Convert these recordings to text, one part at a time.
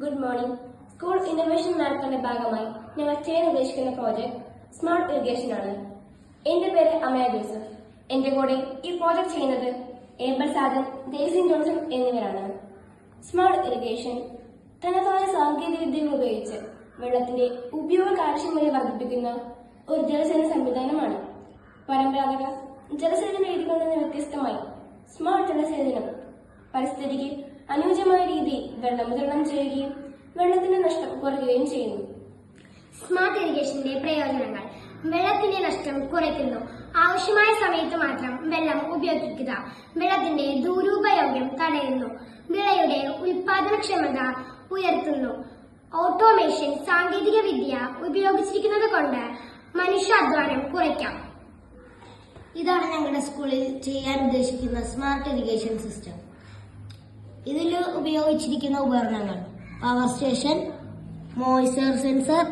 Good morning. School innovation മാരത്തോണിന്റെ ഭാഗമായി ഞങ്ങൾ ചെയ്യാൻ ഉദ്ദേശിക്കുന്ന പ്രോജക്ട് സ്മാർട്ട് ഇറിഗേഷൻ ആണ്. എന്റെ പേര് അമയ ജോസഫ്. എന്റെ കൂടെ ഈ പ്രോജക്ട് ചെയ്യുന്നത് ഏബൽ സാജൻ, ഡെയ്സി ജോൺസൺ എന്നിവരാണ്. സ്മാർട്ട് ഇറിഗേഷൻ തനതായ സാങ്കേതിക വിദ്യകൾ ഉപയോഗിച്ച് വെള്ളത്തിന്റെ ഉപയോഗ കാര്യക്ഷമത വർദ്ധിപ്പിക്കുന്ന ഒരു ജലസേചന സംവിധാനമാണ്. പരമ്പരാഗത ജലസേചന രീതികളിൽ നിന്ന് വ്യത്യസ്തമായി സ്മാർട്ട് ജലസേചനം പരിസ്ഥിതിക്ക് അനുയോജ്യമായ രീതിയിൽ വെള്ളം വിതരണം ചെയ്യുകയും വെള്ളത്തിന്റെ നഷ്ടം കുറയ്ക്കുകയും ചെയ്യുന്നു. സ്മാർട്ട് ഇറിഗേഷന്റെ പ്രയോജനങ്ങൾ: വെള്ളത്തിന്റെ നഷ്ടം കുറയ്ക്കുന്നു. ആവശ്യമായ സമയത്ത് മാത്രം വെള്ളം ഉപയോഗിക്കുക. വെള്ളത്തിന്റെ ദുരുപയോഗം തടയുന്നു. വിളയുടെ ഉൽപാദനക്ഷമത ഉയർത്തുന്നു. ഓട്ടോമേഷൻ സാങ്കേതിക വിദ്യ ഉപയോഗിച്ചിരിക്കുന്നത് കൊണ്ട് മനുഷ്യാധ്വാനം കുറയ്ക്കാം. ഇതാണ് ഞങ്ങളുടെ സ്കൂളിൽ ചെയ്യാൻ ഉദ്ദേശിക്കുന്ന സ്മാർട്ട് ഇറിഗേഷൻ സിസ്റ്റം. ഇതിൽ ഉപയോഗിച്ചിരിക്കുന്ന ഉപകരണങ്ങൾ: power station, moisture sensor,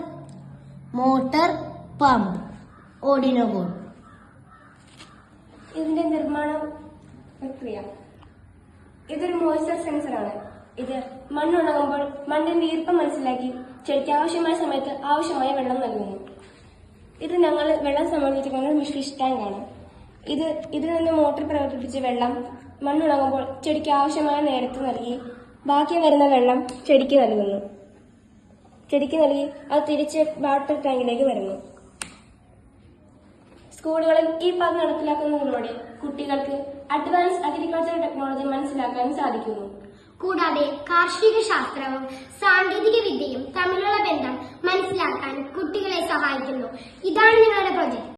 motor, pump, Arduino board. ഇതിന്റെ നിർമ്മാണ പ്രക്രിയ: ഇതൊരു മോയ്സ്ചർ സെൻസറാണ്. ഇത് മണ്ണുണങ്ങുമ്പോൾ മണ്ണിന്റെ ഈർപ്പം മനസ്സിലാക്കി ചെടിക്ക് ആവശ്യമായ സമയത്ത് ആവശ്യമായ വെള്ളം നൽകുന്നു. ഇത് ഞങ്ങൾ വെള്ളം സംഭരിച്ചിരിക്കുന്ന ഫിഷ് ടാങ്കാണ്. ഇതിൽ നിന്ന് മോട്ടോർ പ്രവർത്തിപ്പിച്ച് വെള്ളം മണ്ണുണങ്ങുമ്പോൾ ചെടിക്ക് ആവശ്യമായ നേരത്ത് നൽകി ബാക്കി വരുന്ന വെള്ളം ചെടിക്ക് നൽകി അത് തിരിച്ച് വാട്ടർ ടാങ്കിലേക്ക് വരുന്നു. സ്കൂളുകളിൽ ഈ പദ്ധതി നടപ്പിലാക്കുന്നതിലൂടെ കുട്ടികൾക്ക് അഡ്വാൻസ് അഗ്രികൾച്ചർ ടെക്നോളജി മനസ്സിലാക്കാൻ സാധിക്കുന്നു. കൂടാതെ കാർഷിക ശാസ്ത്രവും സാങ്കേതിക വിദ്യയും തമ്മിലുള്ള ബന്ധം മനസ്സിലാക്കാൻ കുട്ടികളെ സഹായിക്കുന്നു. ഇതാണ് ഞങ്ങളുടെ പ്രോജക്ട്.